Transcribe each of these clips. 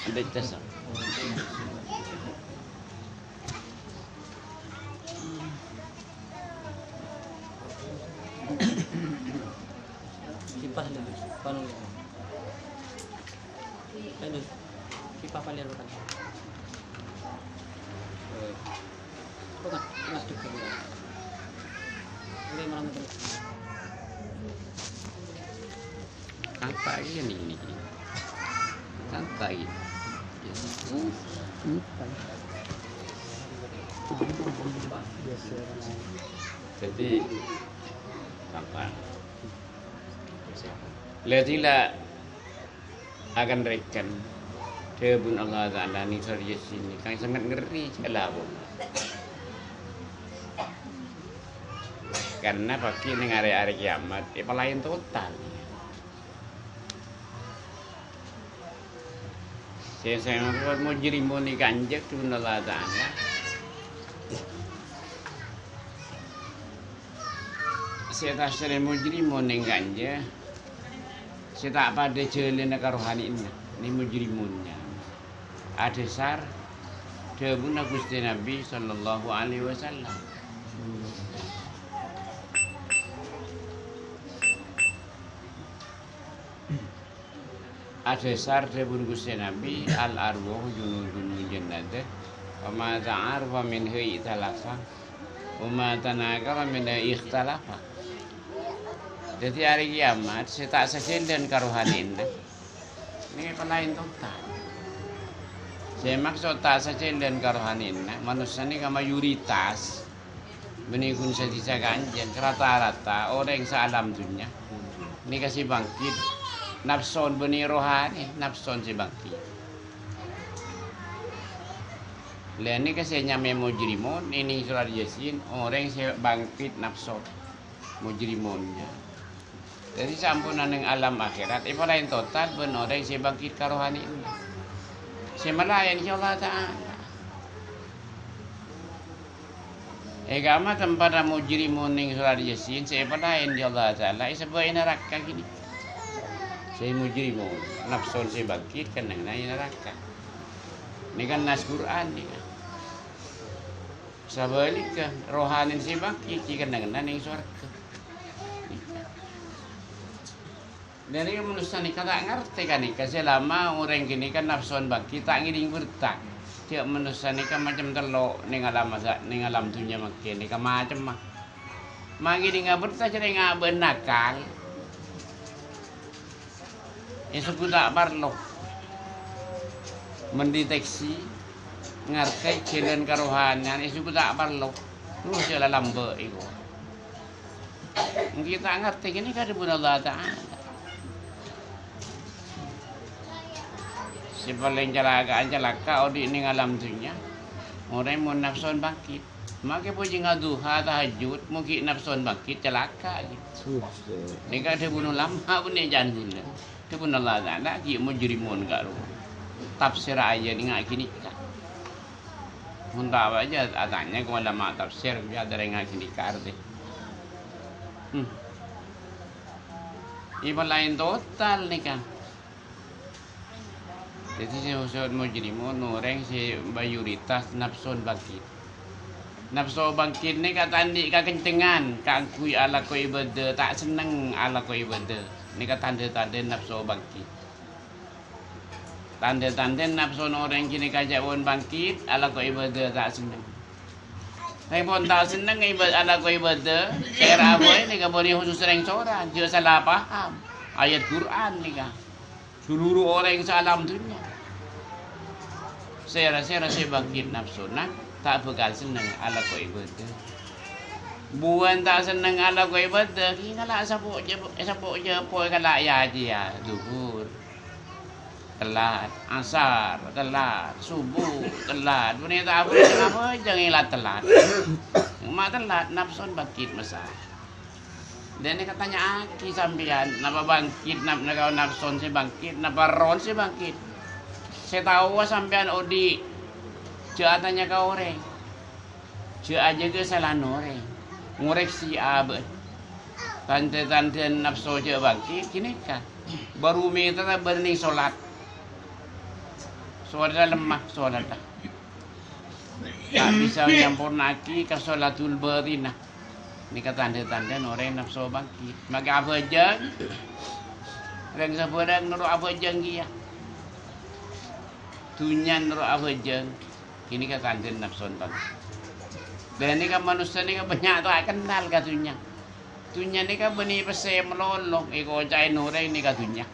Tidak tes. Kipas dulu. Paano ulit? Ayun. Kipas pala rin. Masuk ke dalam. Udah malam itu. Santai ini. Santai. Jadi sampai Lihatlah akan rekan Debun Allah Ta'ala ni sorry sini kan sangat ngeri celah pun. Karena pakai dengan hari-hari kiamat lain total. Saya mau jadi mau ni kanjek tu Allah Ta'ala. Saya tak sering mau jadi mau ni kanjek. Saya tak pada jalan karohani ini mujrimunnya. Ada sar Debun Gusti Nabi sallallahu alaihi wasallam. Ada sar Debun Gusti Nabi al arwah junudun jannah wa ma ta'arfa min hi talafa wa ma tanakara min ikhtalafa. Jadi hari kiamat saya tak sejalan karohani ini lain total. Saya maksud tak sejalan karohani manusia ini mayoritas benikun sedisa ganjen rata-rata orang sealam dunia ini kasih bangkit nafsun benih rohani nafsun si bangkit. Lain ini kasih nyame mujrimun ini surat Yasin orang saya bangkit nafsun mujrimunnya. Jadi sampunan ng alam akhirat lain total ben orang si bangkit karohani ini. Si malayan si Allah Ta'ala. Agama tempat mujrimun ning surat Yasin si lain si Allah Ta'ala sebuah neraka gini. Si mujrimun nafsun si bangkit kan nang neraka. Ini kan nas Quran ni kan. Sebaliknya rohani si bangkit kan nang surga. Dari manusia ni kata ngerti kan ni selama orang gini kan nafsuan bangkit tak ngiring bertak. Tiap manusia ni kan macam telok ning alam dunia makin ni kan macam mah. Magi ni ngabut tak jadi ngaben nakal. Esok tak parlo mendeteksi ngerti jalan karohanian esok tak parlo. Terus jalan lambe itu. Kita ngerti gini kan Debun Allah Ta'ala. Si paling celaka odi ning alam dunia. Orang mau nafsun bangkit. Maka puji ngaduha tahajud mungkin nafsun bangkit celaka gitu. Ni kan Debun ulama pun ni janjin. Debun Allah Ta'ala ki mujrimun karo. Tafsir ayat ni ngak kini ka. Hunta aja adanya ko ulama tafsir biar ada ngak kini ka arti. Iba lain total ni kan. Jadi si usul mujrimun orang si mayoritas nafsun bangkit. Nafsu bangkit ni kata andi kekencengan, kangkui ala ko ibadah tak seneng ala ko ibadah. Ni kata tanda-tanda nafsu bangkit. Tanda-tanda nafsu orang kini kajak pun bangkit ala ko ibadah tak seneng. Saya pun tak seneng ibadah ala ko ibadah. Era apa ni ka boleh khusus orang soran, dia salah paham ayat Quran ni ka. Seluruh orang sa alam dunia. Saya rasa bangkit nafsu nak tak bakal senang ala ko ibadah. Buan tak senang ala ko ibadah, kala sabuk je poi kala ya dia zuhur. Telat, asar, telat, subuh, telat. Bune tak apa jangan ilat telat. Mak telat nafsun bangkit masa. Dan ni katanya aki sambian napa bangkit nafsun si bangkit napa ron si bangkit. Saya tahu sampean odi ceatanya kau orang. Ce aja ke salah orang. Ngoreksi abad. Tante-tante nafsu ce bangkit kini kan. Baru minta berning solat. Solat lemah solat dah. Tak bisa menyempurnaki ke solatul batinah. Ini kata tanda-tanda orang nafsu bangkit. Maka apa aja? Orang seberang nurut apa aja dia. Tunyan nurut apa aja. Ini kata tanda nafsu bangkit. Dan ini kan manusia ni kan banyak tak kenal katunya. Tunya ni kan benih pasal melolong. Iko cai orang ni katunya.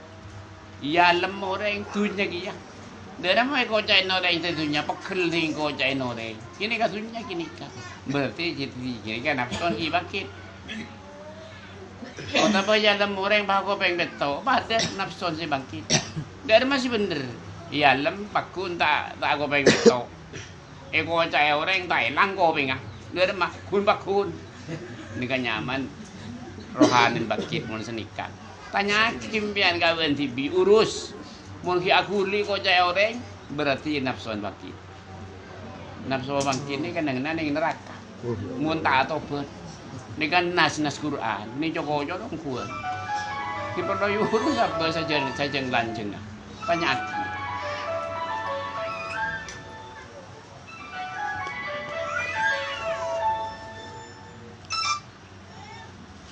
Ia lem orang tunya dia. Dan apa iko cai orang itu tunya pekel ni iko cai orang. Kini katunya kini kan. Berarti jadi kini kan nafsu ki bangkit. Oh tapi jalan orang bahago peng beto. Pada nafsu si bangkit. Dan masih bener. Ia lem pakun tak aku peng beto. Iko cai orang tak hilang ko pengah. Dia mah kun bakun. Ini kan nyaman rohani bangkit mun senikan. Tanya kimpian kawan tibi urus. Mun ki aku li kok cai orang berarti nafsu bangkit. Nafsu bangkit ni kan nang neraka. Mun tak tobat. Ni kan nas Quran. Ni joko-joko dong kuat. Ki perlu urus apa saja lanjeng. Penyakit.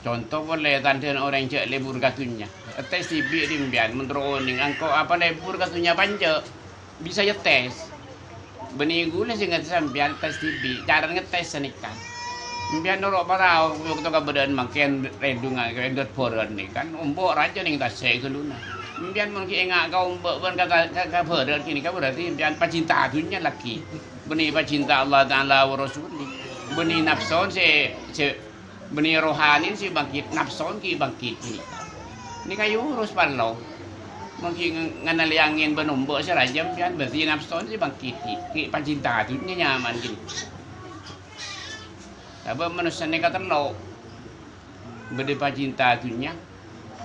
Contoh boleh tanda orang cek lebur katunya. Tes tibi dimbian menteroning angko apa lebur katunya panja. Bisa ya tes. Benih gula sih nggak sambian tes tibi. Cara ngetes senikan. Imbian norok parau waktu keberadaan makin redungan redot poran ni kan. Umbok raja nih tak saya keluna. Imbian mungkin enggak kau umbok pun kata poran kini kan berarti imbian pacinta katunya laki. Benih pacinta Allah Taala wa Rasuli. Benih nafsun se benih rohani si bangkit nafsun ki bangkit ni kayu urus parlo mungkin nganaliangin benumbok si rajam kan berarti nafsun si bangkit ki pacinta tu nyaman gini tapi manusia ni kata lo berde pacinta dunia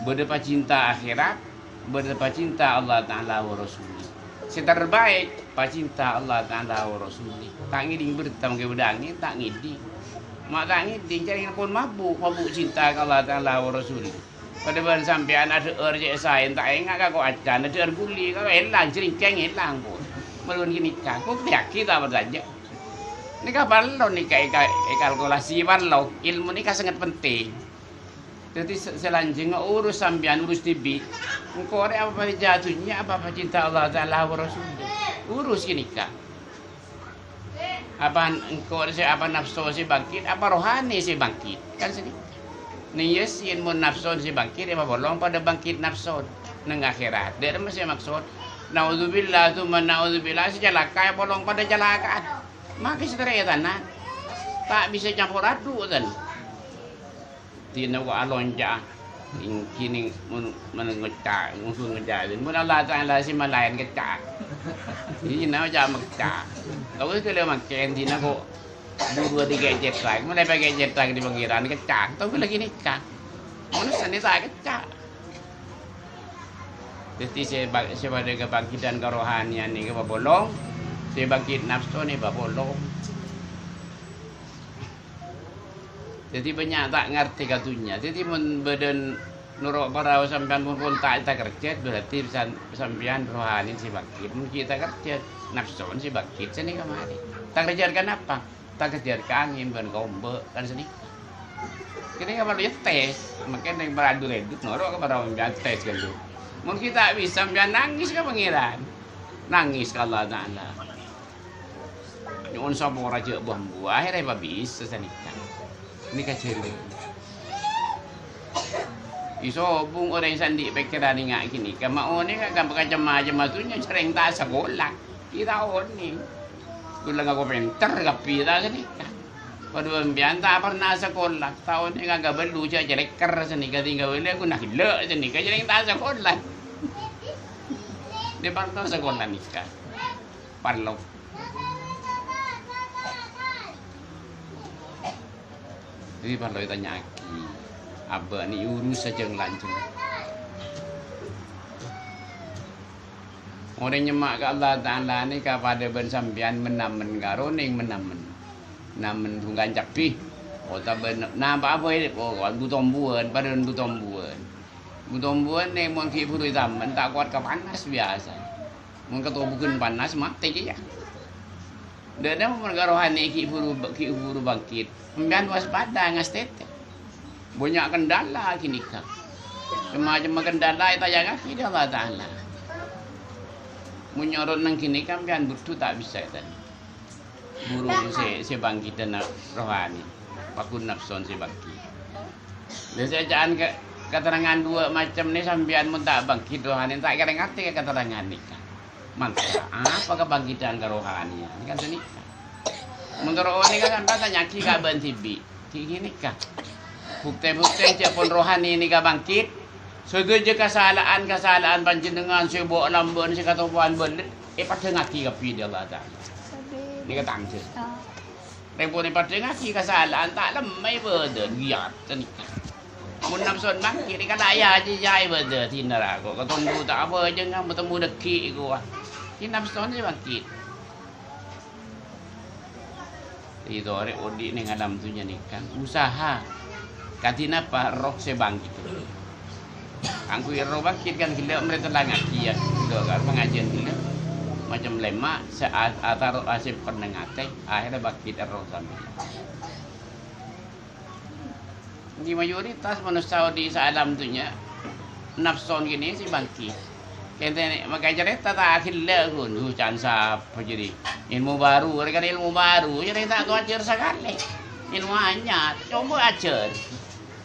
berde pacinta akhirat berde pacinta Allah Taala wa Rasuli si terbaik pacinta Allah Taala wa Rasuli tak ngiding bertam ke bedangi tak ngiding mak tak ngiding cari pun mabuk cinta ke Allah Taala wa Rasuli. Pada ban sampean ada je saya tak ingat kau acan ada guli kau hilang ceringkeng hilang pun. Melun kini kau yakin tak bersaja. Ni kapal lo ni kalkulasi lo ilmu ni sangat penting. Jadi selanjutnya urus sampean urus tibi. Engkau ada apa jatuhnya apa cinta Allah Taala wa Rasuli. Urus kini kah. Apa engkau apa nafsu si bangkit apa rohani si bangkit kan sini ni yesin mun nafsu si bangkit apa bolong pada bangkit nafsu nang akhirat dia masih maksud naudzubillah tu naudzubillah si jalaka bolong pada jalakaan maka setelah tanah tak bisa campur aduk kan tina wa alonja kini menengecak musuh ngejalin mun Allah Taala si malayan kecak ini nama jam kecak kalau itu lewat makin di nago dua tiga jet lagi, mulai pakai jet lagi di pinggiran kecak, tapi lagi nikah, manusia ini tak kecak. Jadi sebagai kebangkitan kerohanian ini kebabolong, sebangkit nafsu ini kebabolong. Jadi banyak tak ngerti katunya. Jadi badan nurut para sampean pun tak kerja berarti sampean rohani si bangkit. Mungkin kita kerja nafsu si bangkit sini kemari. Tak kerjakan apa? Tak kerjakan angin ban kombe kan sini. Kita kan perlu tes. Makanya yang beradu-adu nurut kepada sampean tes kan tu. Mungkin tak bisa sampean nangis ke pangeran. Nangis ke Allah Taala. Nyuwun sapa raja buah akhirnya apa bisa sini. Ini kecil. Iso bung orang sandi pikiran ngak kini. Kamao ni kan macam matunya sering tak sekolah. Kita ni. Kulang aku pintar kapi tak sini. Pada ambian tak pernah sekolah. Tahun ni kan belu je jelek keras ni tinggal boleh aku nak gila sini. Kan sering tak sekolah. Dia baru sekolah ni kan. Parlo. Jadi parlo tanya lagi. Abah ni urus saja lancung. Orang nyemak ke Allah Ta'ala ni kepada bersampian menamen karoning menamen. Namen tunggan capi. Oh tak benar. Nampak apa ini? Oh butombuan, pada butombuan. Butombuan ni mungkin purui taman tak kuat ke panas biasa. Mun katubukeun panas mati ya. Dada mun rohani ki buru bangkit. Ambian waspada ngastete. Banyak kendala kini kan. Macam kendala itu yang kaki dia Allah Taala. Munyorot nang kini kan pian butuh tak bisa kan. Buru se bangkit dan rohani. Pakun nafsun se bangkit. Biasa jangan keterangan dua macam ni sambian mun tak bangkit rohani tak kira ngerti keterangan ni kan. Mantap. Apa kebangkitan kerohanian? Ini kan senika. Menurut ini kan tanya ki ka bantibi. Ki ini kan. Bukti-bukti pun rohani ini ka bangkit. Setuju kesalahan panjenengan sebok lambon si katopuan belit. Pada ngaki ka pi dia Allah Taala. Ini kata angse. Repot ni pada ngaki kesalahan tak lemai beden giat senika. Mun nafsun bangkit ni kan ayah je jai beden tinara kok ketemu tak apa jangan bertemu deki gua. Ini nafsun je bangkit. Itu orang odi ning alam tu nya kan usaha. Katina apa roh se bangkit. Angku roh bangkit kan gila mereka langat dia. Gitu kan pengajian gila. Macam lemak saat atar asip penengate akhirnya bangkit roh sampai. Di mayoritas manusia di alam tu nya nafsun gini si bangkit. Kente maka cerita tak akhirnya pun hujan sap jadi ilmu baru mereka ilmu baru jadi tak ajar sekali ilmu hanya coba ajar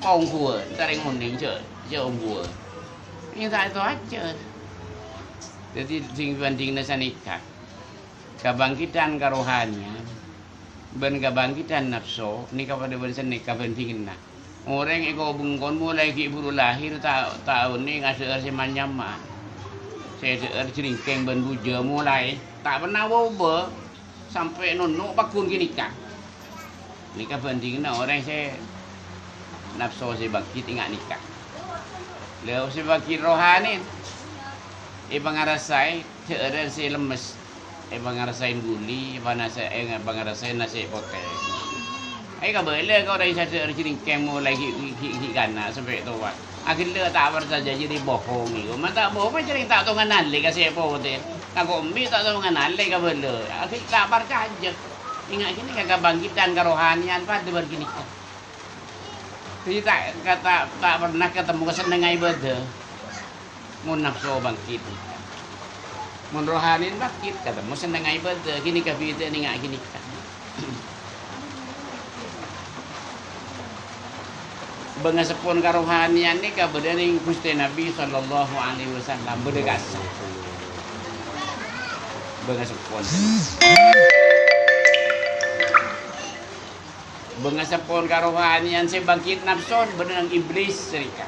kong kuat taring munding jauh buat ini tak itu ajar jadi sing banding nasanika kebangkitan kerohanian ben kebangkitan nafsu ni kepada bersenik kepentingan orang ego bungkon mulai buru lahir tahun ni ngasih arsiman nyaman. Saya ceringkeng ben buja mulai tak pernah woba sampai nunuk pakun gini kan. Nikah pentingnya orang saya nafsu saya bangkit ingat nikah. Lalu saya bangkit rohani. Bangarasai seorang saya lemes. Bangarasain guli, bangarasain nasi potek. Kau boleh kau dari saya ceringkeng mulai gana sampai tua. Akhirnya tak bersaja jadi bohong itu. Mata bohong macam ni tak tahu kenal lagi kasi apa betul. Aku ummi tak tahu kenal lagi kabel. Akhirnya tak bersaja. Ingat gini kagak bangkitan kerohanian pada begini. Jadi tak pernah ketemu kesenangan ibadah. Mun nafsu bangkit. Mun rohanian bangkit ketemu senangan ibadah. Gini kabita ni ingat gini. Bengasapun karohanian ni kabedan ning Gusti Nabi sallallahu alaihi wasallam berdegasa. Bengasapun. Bengasapun karohanian si bangkit nafsun benang iblis serika.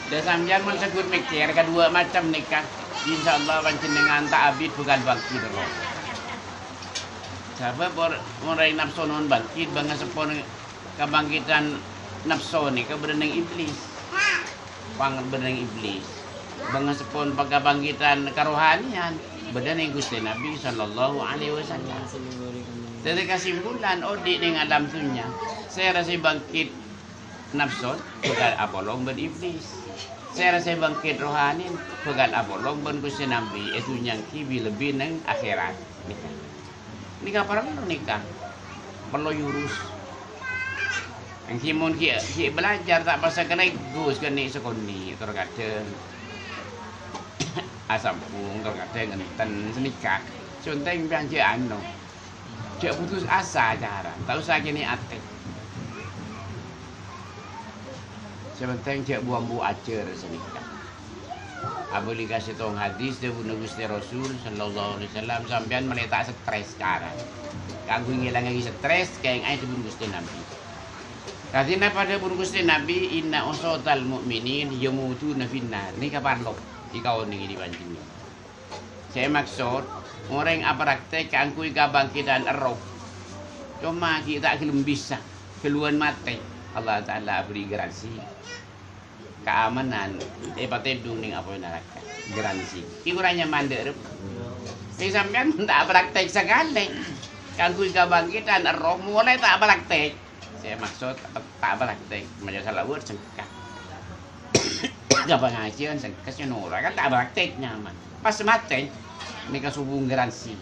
Dan sampeyan mun sebut mikir kedua macam nikah insyaallah panjenengan tak abid bukan bangkit roh. Sebab orang nafsu non bangkit bangga sepon kebangkitan nafsu ni keberenang iblis. Berenang iblis. Bangga sepon kebangkitan kerohanian berenang Gusti Nabi sallallahu alaihi wasallam. Jadi kesimpulan odi ning alam dunya. Saya rasa bangkit nafsu bukan abolong ben iblis. Saya rasa bangkit rohani bukan abolong ben Gusti Nabi itu nyangki lebih nang akhirat. Nikah perlu nikah, perlu yurus. Yang kimun ki belajar tak pasal kena gus kena sekoni terkadang asam pung terkadang ngenten senikah. Contoh yang biasa anu, cek putus asa cara, tak usah kini ate. Sebentar cek buang-buang acer senikah. Abuli kasih tong hadis dari Gusti Rasul sallallahu alaihi wasallam sampean meletak stres sekarang. Kanggo ngilang lagi stres kayak ai tebun Gusti Nabi. Katina pada pun Gusti Nabi inna usatal mukminin yamutuna finnar. Ni kapan lo ikaw ning di banjing. Saya maksud orang apa praktek kangkui kabangkitan roh. Cuma kita belum bisa keluar mati. Allah Taala beri garansi. Keamanan patedung ning apa neraka garansi ikuranya mandek sampean tak praktek sekali kanggo kebangkitan roh mulai tak praktek Saya maksud tak praktek macam salah word sengkak. Gak pengajian sengkak nolak kan tak prakteknya man. Pas mati mereka subung garansi.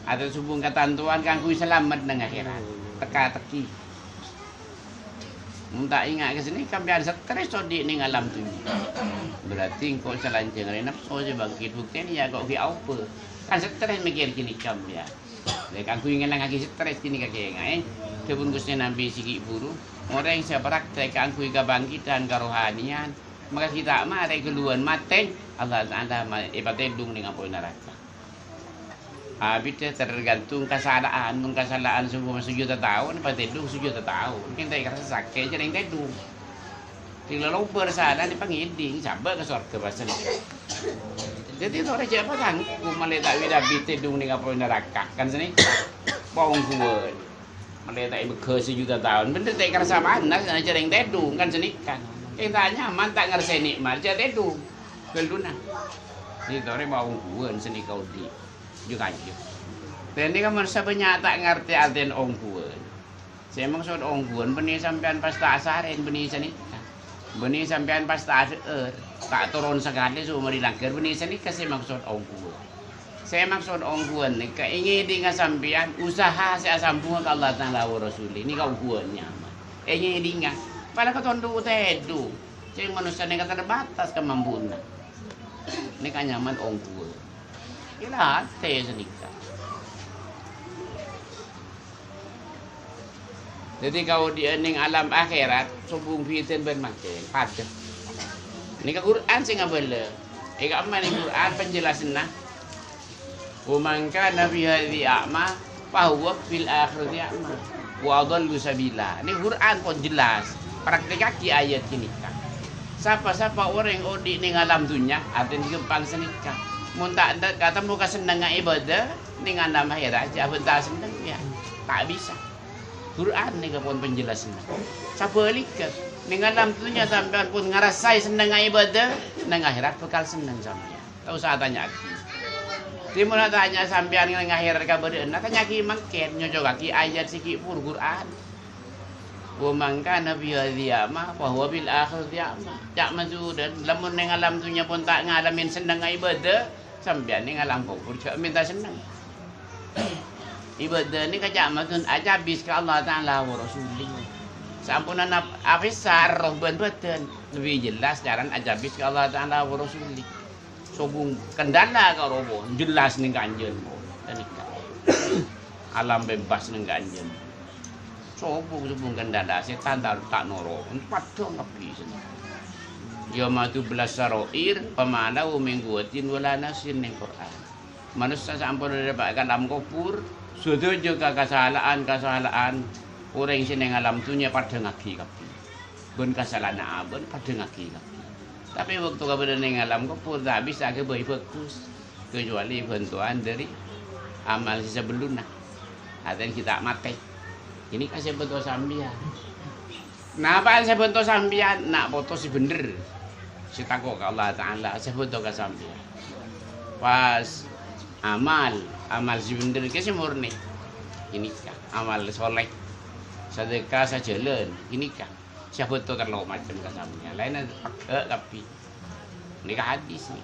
Ada subung ketentuan kanggo selamat nang akhirat. Teka-teki. Tak ingat ke sini kampian stres di ning alam tu. Berarti kau selanceng renap so je bangkit bukti ni ya kau ki apa. Kan stres mikir kini kampian. Lek aku ingin lagi stres kini kaki ngai. Kebun Gusti Nabi sigi buru. Orang yang saya praktek aku iga bangkitan kerohanian. Maka kita mah ada keluhan mati Allah Taala ibatedung ning apa neraka. Habis tergantung kesalahan, kesalahan semua sejuta tahun, patedung sejuta tahun. Kita ikhlas sakit jadi yang tedung. Kalau bersalah dipanggil, sampai ke surga pasal. Jadi orang siapa sanggup melihat David tedung ni apa neraka kan sini? Bawang kuat, melihat bekerja sejuta tahun. Benda tak kerasa panas, jadi yang tedung kan sini kan. Kita nyaman tak ngerasa nikmat, jadi tedung. Keluar. Jadi orang bawang kuat sini kau di. Juga aja. Dan ini kan manusia banyak tak ngerti artian ongkuan. Saya maksud ongkuan benih sampean pas tak asarin benih sini. Benih sampean pas tak ada tak turun sekali semua dilanggar benih sini kasih maksud ongkuan. Saya maksud ongkuan ni keingin dengan sampean usaha saya sambung ke Allah Taala wa Rasul ini kau ongkuannya. Ingin dengan pada ketondu tedu. Jadi manusia ni kata terbatas kemampuan. Ini kan nyaman ongkuan. Kila hati senika. Jadi kau di ening alam akhirat sobung fitin bermakin pada. Ini ke Quran sing ngabele. Eka aman Quran penjelasanna. Wa man kana fi hadhihi a'ma fa huwa fil akhirati a'ma wa adallu sabila. Ini Quran pun jelas. Praktek kaki ayat ini kan. Siapa-siapa orang yang odi ning alam dunia aten gempang senika. Mun tak kata muka senang ibadah dengan nama akhirat aja bentar senang ya tak bisa. Quran ni pun penjelasan. Siapa lihat dengan alam dunia sampean pun ngerasai senang ibadah nang akhirat bakal senang sampean. Tak usah tanya lagi. Timun tanya sampean nang akhirat kabar nak tanya ki mangken nyojok ki ayat siki pur Quran. Wa man kana fi hadhihi ma fa huwa bil akhirati ma. Jak mazudan lamun nang alam dunia pun tak ngalamin senang ibadah sampean ni ngalam kubur cak minta senang. Ibadah ni kajak maksud aja habis ke Allah Taala wa Rasulih. Sampunan afisar roh ben-beten lebih jelas jaran aja habis ke Allah Taala wa Rasulih. Sobung kendala ka robo jelas ning kanjen mo. Alam bebas ning kanjen. Sobung kendala setan tak noro. Padha ngabis. Yoma 17 saroir pamalau mingguatin wala nasin ning Quran. Manusia sampun dapat alam kubur, sudah juga kesalahan orang sing alam dunia pada ngaki kabeh. Ben kesalahan aben pada ngaki kabeh. Tapi waktu kabeh ning alam kubur tak bisa ke bagus kecuali bantuan dari amal sebelumnya. Aten kita mati. Ini kasih bentuk sambian. Napa saya bentuk sambian? Nak foto si bener. Si takut ke Allah Ta'ala sebut ke sampai pas amal si bener ke si murni ini kan amal soleh sedekah sajalan ini kan siapa tu terlalu macam ke sampai lain tapi ini kan hadis ni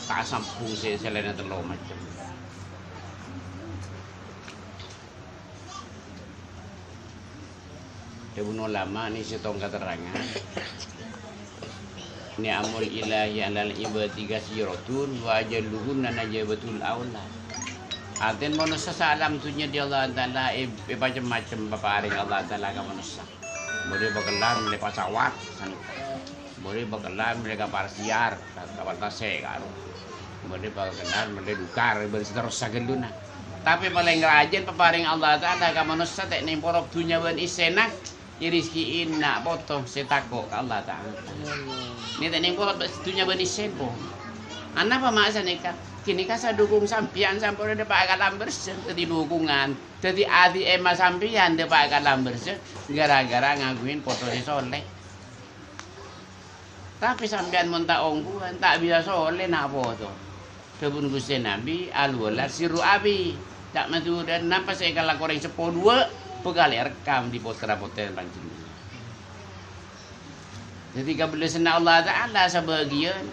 tak sampung saya selain terlalu macam Ibnu ulama ni setong keterangan ni amul ilahi alal ibadi kasiratun wa ajalluhun najabatul aulad. Aten manusia salam tunya di Allah Taala macam-macam paparing Allah Taala ka manusia. Boleh bakalan lepas awat boleh bakalan mereka parsiar kapal tase karo. Boleh bakalan mereka dukar berseterus sageluna. Tapi paling rajin paparing Allah Taala ka manusia tek ning porok dunya wen isenak rizki inna potong setako ke Allah Ta'ala. Ini tak nengkau dunia benisip po. Anak apa maksa nikah? Kini kasa dukung sampian sampai dapat kalam bersih. Jadi dukungan. Jadi adi emas sampian dapat kalam bersih. Gara-gara ngakuin foto si soleh. Tapi sampian munta ongkuan tak bisa soleh nak foto. Kebun Gusti Nabi al-walad siru abi. Tak matu dan napa saya kalau koreng 10 dua pegali rekam di poster-poster pancing. Jadi bila senang Allah Ta'ala sebagian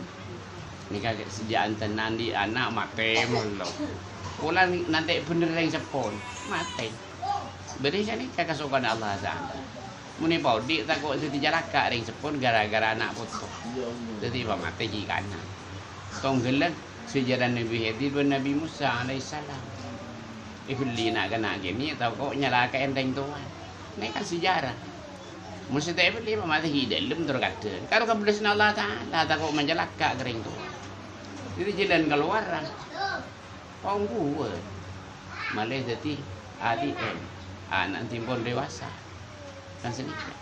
ni kaget sejak tenan di anak mati mulu. Pulang nanti bener yang sepon mati. Beri ni kakak sukan Allah Ta'ala. Muni paudi takut jadi jalaka ring sepon gara-gara anak potong. Jadi apa mati jika anak. Tong gelak sejarah Nabi Hadi dan Nabi Musa alaihissalam. Ibli nak kena gini tahu kok nyala ke enteng tuan. Ini kan sejarah. Mesti tak ibli mati hidup terkata. Kalau kabel Allah Ta'ala takut menjelaka kering tuan. Jadi jalan keluar lah. Panggu malah jadi ADM. Nanti pun dewasa. Kan sedikit.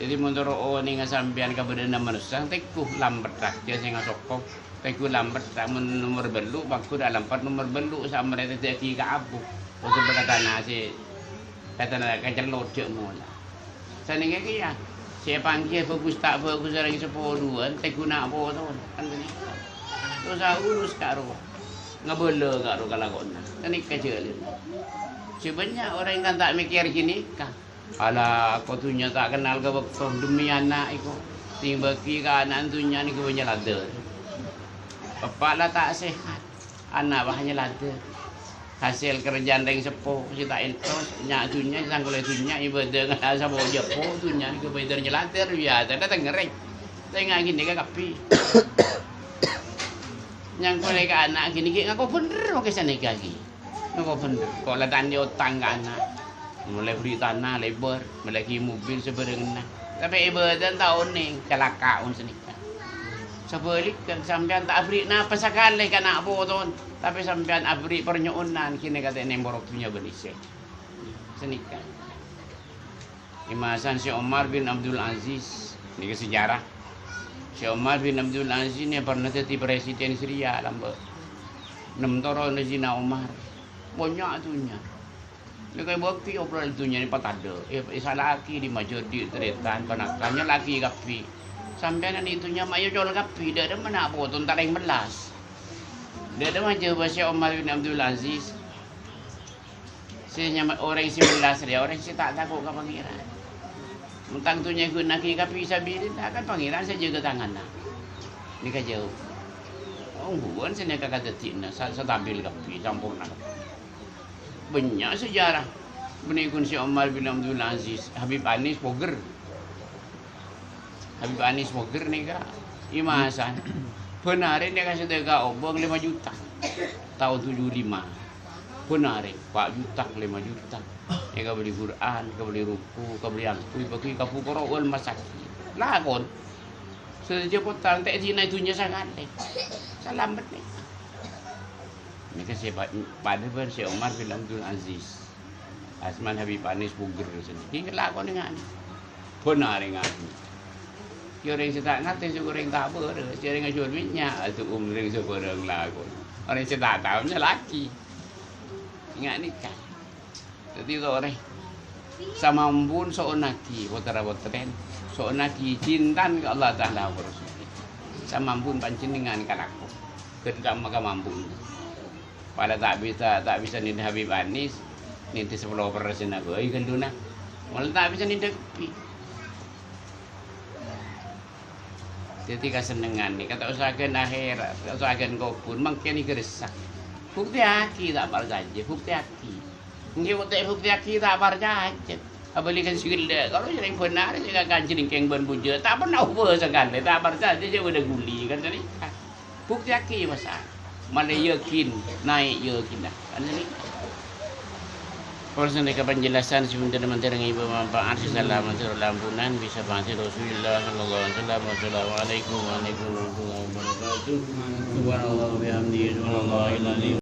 Jadi menurut ni ngasampian kepada manusia teguh lambat dah dia sing ngasokong teguh lambat tak nomor beluk baku dalam 4 nomor beluk sama mereka jadi ke abu untuk berkata nasi kata nak kecelot je mula sana ke ya saya panggil fokus tak fokus lagi 10 teguh nak apa tu kan ni tu saya urus kat rumah ngabela kat rumah kalau kau nak ni kecil sebenarnya orang kan tak mikir gini kan. Alah, kau tunya tak kenal ke betul demi anak itu. Ting bagi ke anak tunya ni kebanyakan lada. Bapak lah tak sehat. Anak bahanya lada. Hasil kerjaan yang sepuh si tak entos nyak tunya sangkul tunya ibadah dengan asal bawa jepo tunya ni kebanyakan lada biasa dah tengereng. Tengah gini ke kapi. Yang kau ke anak gini ke kau bener mau ke sana lagi. Kau bener. Kau lah tanya utang ke anak. Mulai beri tanah lebar, mulai mobil sebenarnya. Tapi ibadah tahun ni celaka pun senika. Sebalik kan sampean tak beri napa sekali kan nak boton. Tapi sampean beri pernyuunan kini kata nemborok punya benisik. Senika. Imasan Syekh Omar bin Abdul Aziz ni sejarah. Syekh Omar bin Abdul Aziz ni pernah jadi presiden Syria lambat. 6 tahun di Zina Omar. Banyak tunya. Dia kaya bukti obrol itunya ni patada. Isa laki di majoriti teretan panakannya laki kapi. Sampai nanti itunya mayo jual kapi dia ada mana potong tak yang belas. Dia ada macam bahasa Omar bin Abdul Aziz. Saya orang 19 dia orang si tak takut ke pangeran. Mentang tunya guna kapi sabirin akan pangeran saya jaga tangan nak. Ni kan jauh. Oh bukan saya nak kata tina saya tampil kapi sempurna. Banyak sejarah menikun Syekh Omar bin Abdul Aziz. Habib Anis Boger. Habib Anis Boger ni kak Imam Hasan. Benarin dia kasih tega obong 5 juta. Tahun 75. Benarin 4 juta 5 juta. Dia kau beli Quran, kau beli ruku, kau beli angkui, bagi kau pukul masaki. Lakon. Sejak potang tak zina itunya sangat. Salam betul. Ini kan saya pada Syekh Omar bin Abdul Aziz. Asman Habib Anis Buger sini. Ini kelakon dengan ni. Benar dengan ni. Orang saya tak ngerti orang tak ber. Saya dengan jual minyak tu orang seorang lakon. Orang saya tak tahu dia laki. Ingat ni kan. Jadi orang sama pun seorang laki potera-poteren. Seorang laki cinta ke Allah Taala Rasul. Sama pun pancen dengan kalako. Ketika maka mampu. Pada tak bisa ni Habib Anis ni 10% aku ai kan duna malah tak bisa ni depi jadi kesenangan ni kata usahakan akhirat usahakan kau pun mungkin ni keresak bukti aki tak berjanji bukti aki nggih bukti aki tak berjanji abalikan sigil kalau yang benar juga kanjeng keng ban buja tak pernah ubah sekali tak berjanji je udah guli kan tadi bukti aki masa malah yakin naik yakin dah kan ni proses mereka penjelasan sebenarnya menteri ibu manfaat selamat ampunan bisa bantu Rasulullah sallallahu alaihi wasallam wassalamualaikum warahmatullahi wabarakatuh subhanallah wa bihamdihi subhanallah